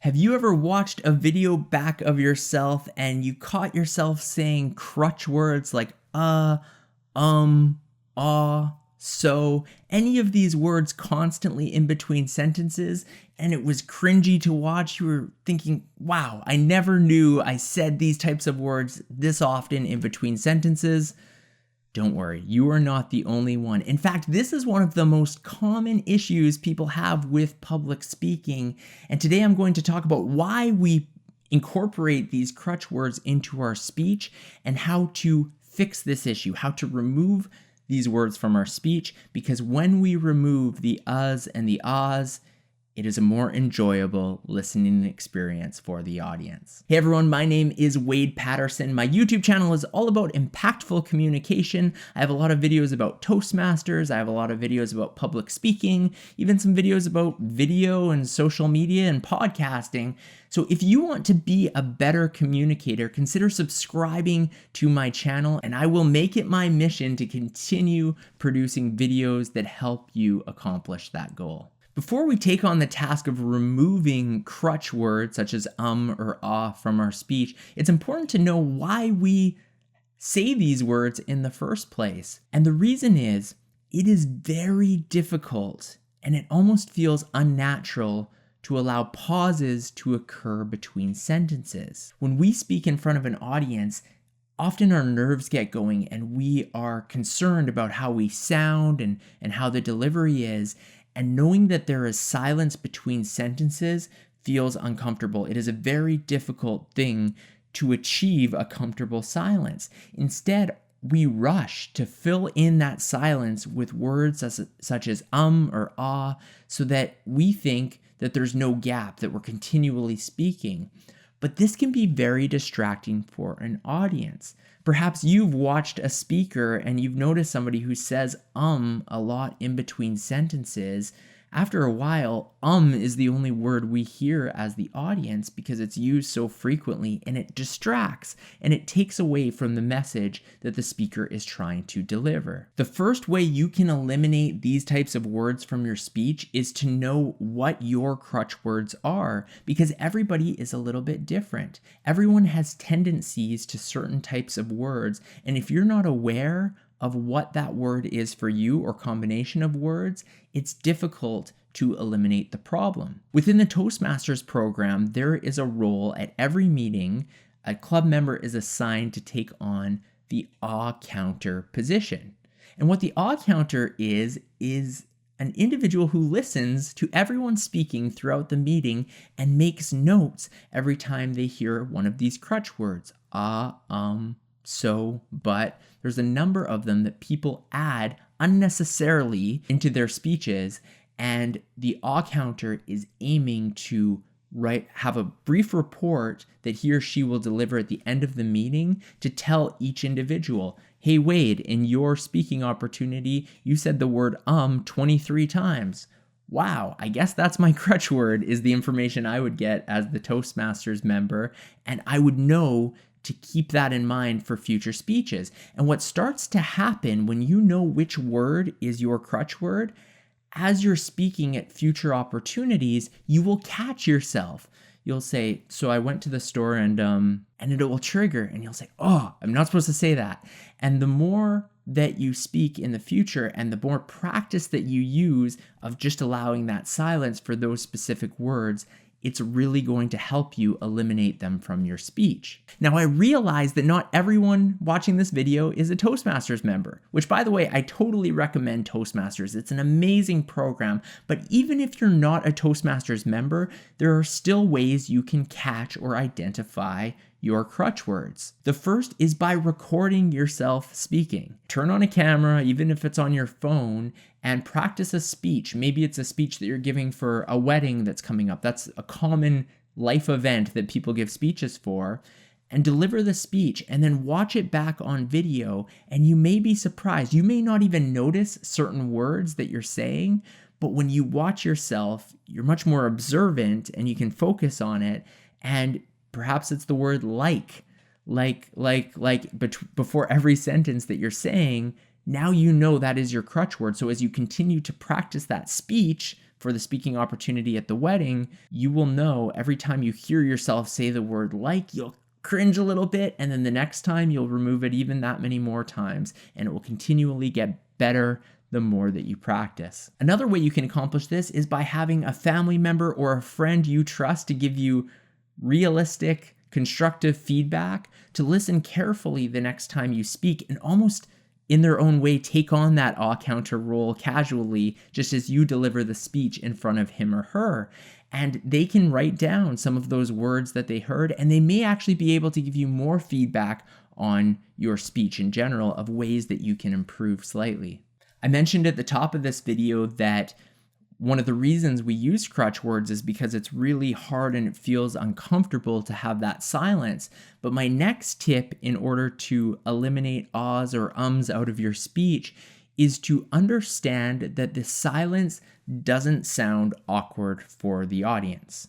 Have you ever watched a video back of yourself and you caught yourself saying crutch words like ah, so, any of these words constantly in between sentences, and it was cringy to watch? You were thinking, wow, I never knew I said these types of words this often in between sentences. Don't worry, you are not the only one. In fact, this is one of the most common issues people have with public speaking. And today I'm going to talk about why we incorporate these crutch words into our speech and how to fix this issue, how to remove these words from our speech. Because when we remove the uhs and the ahs, it is a more enjoyable listening experience for the audience. Hey everyone, my name is Wade Patterson. My YouTube channel is all about impactful communication. I have a lot of videos about TOASTMASTERs. I have a lot of videos about public speaking, even some videos about video and social media and podcasting. So if you want to be a better communicator, consider subscribing to my channel, and I will make it my mission to continue producing videos that help you accomplish that goal. Before we take on the task of removing crutch words such as or ah from our speech, it's important to know why we say these words in the first place. And the reason is, it is very difficult and it almost feels unnatural to allow pauses to occur between sentences. When we speak in front of an audience, often our nerves get going and we are concerned about how we sound and how the delivery is. And knowing that there is silence between sentences feels uncomfortable. It is a very difficult thing to achieve a comfortable silence. Instead, we rush to fill in that silence with words such as or ah, so that we think that there's no gap, that we're continually speaking. But this can be very distracting for an audience. Perhaps you've watched a speaker and you've noticed somebody who says a lot in between sentences. After a while, is the only word we hear as the audience because it's used so frequently, and it distracts and it takes away from the message that the speaker is trying to deliver. The first way you can eliminate these types of words from your speech is to know what your crutch words are, because everybody is a little bit different. Everyone has tendencies to certain types of words, and if you're not aware of what that word is for you or combination of words, it's difficult to eliminate the problem. Within the Toastmasters program, there is a role at every meeting. A club member is assigned to take on the ah counter position. And what the ah counter is an individual who listens to everyone speaking throughout the meeting and makes notes every time they hear one of these crutch words. So, but. There's a number of them that people add unnecessarily into their speeches, and the ah counter is aiming to have a brief report that he or she will deliver at the end of the meeting to tell each individual, hey Wade, in your speaking opportunity, you said the word 23 times. Wow, I guess that's my crutch word, is the information I would get as the Toastmasters member, and I would know to keep that in mind for future speeches. And what starts to happen when you know which word is your crutch word, as you're speaking at future opportunities, you will catch yourself. You'll say, so I went to the store and it will trigger, and you'll say, oh, I'm not supposed to say that. And the more that you speak in the future and the more practice that you use of just allowing that silence for those specific words, it's really going to help you eliminate them from your speech. Now, I realize that not everyone watching this video is a Toastmasters member, which, by the way, I totally recommend Toastmasters. It's an amazing program, but even if you're not a Toastmasters member, there are still ways you can catch or identify your crutch words. The first is by recording yourself speaking. Turn on a camera, even if it's on your phone, and practice a speech. Maybe it's a speech that you're giving for a wedding that's coming up. That's a common life event that people give speeches for. And deliver the speech and then watch it back on video, and you may be surprised. You may not even notice certain words that you're saying, but when you watch yourself, you're much more observant and you can focus on it. And perhaps it's the word before every sentence that you're saying. Now you know that is your crutch word. So as you continue to practice that speech for the speaking opportunity at the wedding, you will know every time you hear yourself say the word like, you'll cringe a little bit, and then the next time you'll remove it even that many more times, and it will continually get better the more that you practice. Another way you can accomplish this is by having a family member or a friend you trust to give you realistic, constructive feedback, to listen carefully the next time you speak and almost in their own way take on that awe counter role casually, just as you deliver the speech in front of him or her. And they can write down some of those words that they heard, and they may actually be able to give you more feedback on your speech in general of ways that you can improve slightly. I mentioned at the top of this video that one of the reasons we use crutch words is because it's really hard and it feels uncomfortable to have that silence. But my next tip in order to eliminate ahs or ums out of your speech is to understand that the silence doesn't sound awkward for the audience.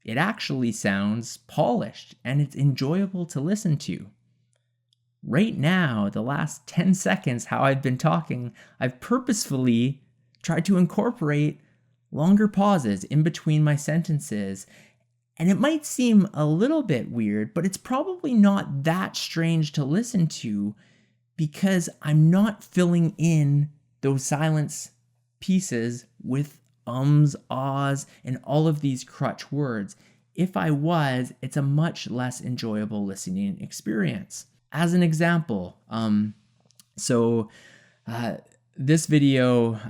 It actually sounds polished and it's enjoyable to listen to. Right now, the last 10 seconds, how I've been talking, I've purposefully tried to incorporate longer pauses in between my sentences. And it might seem a little bit weird, but it's probably not that strange to listen to because I'm not filling in those silence pieces with ums, ahs, and all of these crutch words. If I was, it's a much less enjoyable listening experience. As an example, this video,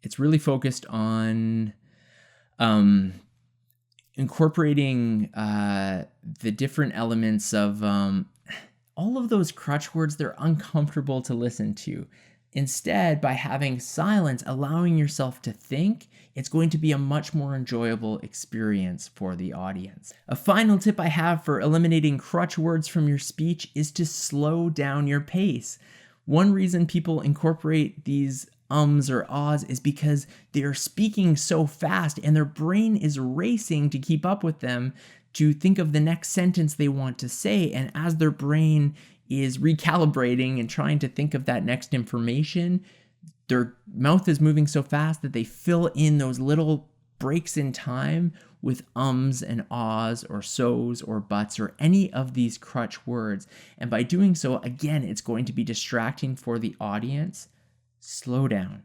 it's really focused on incorporating the different elements of all of those crutch words. They're uncomfortable to listen to. Instead, by having silence, allowing yourself to think, it's going to be a much more enjoyable experience for the audience. A final tip I have for eliminating crutch words from your speech is to slow down your pace. One reason people incorporate these ums or ahs is because they are speaking so fast and their brain is racing to keep up with them to think of the next sentence they want to say. And as their brain is recalibrating and trying to think of that next information, their mouth is moving so fast that they fill in those little breaks in time with ums and ahs or so's or buts or any of these crutch words. And by doing so, again, it's going to be distracting for the audience. Slow down.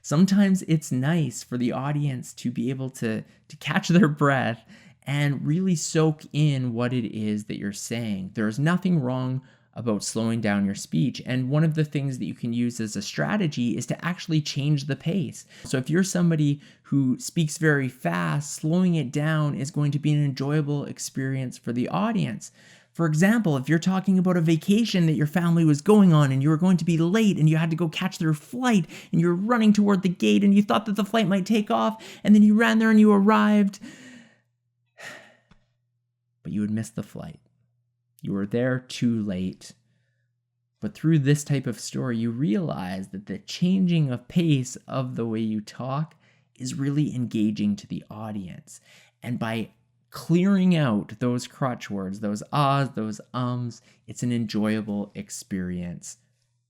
Sometimes it's nice for the audience to be able to catch their breath and really soak in what it is that you're saying. There's nothing wrong about slowing down your speech. And one of the things that you can use as a strategy is to actually change the pace. So if you're somebody who speaks very fast, slowing it down is going to be an enjoyable experience for the audience. For example, if you're talking about a vacation that your family was going on and you were going to be late and you had to go catch their flight and you're running toward the gate and you thought that the flight might take off and then you ran there and you arrived, but you had missed the flight. You were there too late. But through this type of story, you realize that the changing of pace of the way you talk is really engaging to the audience. And by clearing out those crutch words, those ahs, those ums, it's an enjoyable experience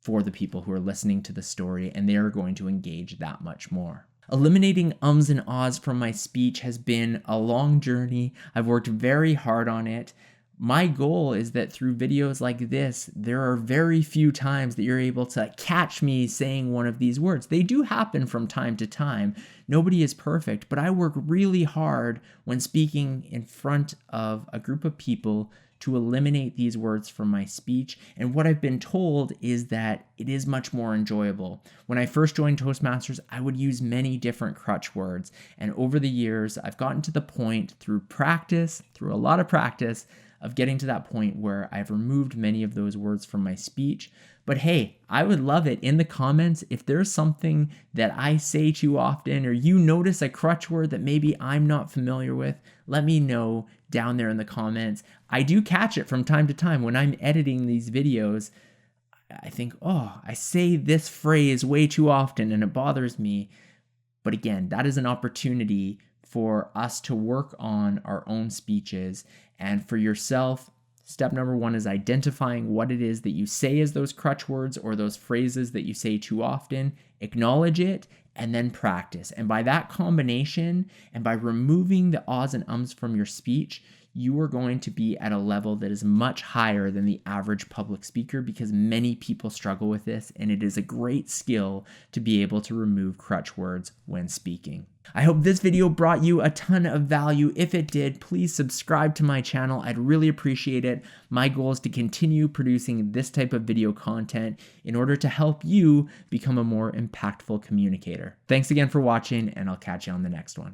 for the people who are listening to the story, and they are going to engage that much more. Eliminating ums and ahs from my speech has been a long journey. I've worked very hard on it. My goal is that through videos like this, there are very few times that you're able to catch me saying one of these words. They do happen from time to time. Nobody is perfect, but I work really hard when speaking in front of a group of people to eliminate these words from my speech. And what I've been told is that it is much more enjoyable. When I first joined Toastmasters, I would use many different crutch words. And over the years, I've gotten to the point through practice, through a lot of practice, of getting to that point where I've removed many of those words from my speech. But hey, I would love it in the comments if there's something that I say too often or you notice a crutch word that maybe I'm not familiar with, let me know down there in the comments. I do catch it from time to time when I'm editing these videos. I think, oh, I say this phrase way too often and it bothers me. But again, that is an opportunity for us to work on our own speeches. And for yourself, step number one is identifying what it is that you say as those crutch words or those phrases that you say too often acknowledge it, and then practice. And by that combination, and by removing the ahs and ums from your speech, you are going to be at a level that is much higher than the average public speaker, because many people struggle with this, and it is a great skill to be able to remove crutch words when speaking. I hope this video brought you a ton of value. If it did, please subscribe to my channel. I'd really appreciate it. My goal is to continue producing this type of video content in order to help you become a more impactful communicator. Thanks again for watching, and I'll catch you on the next one.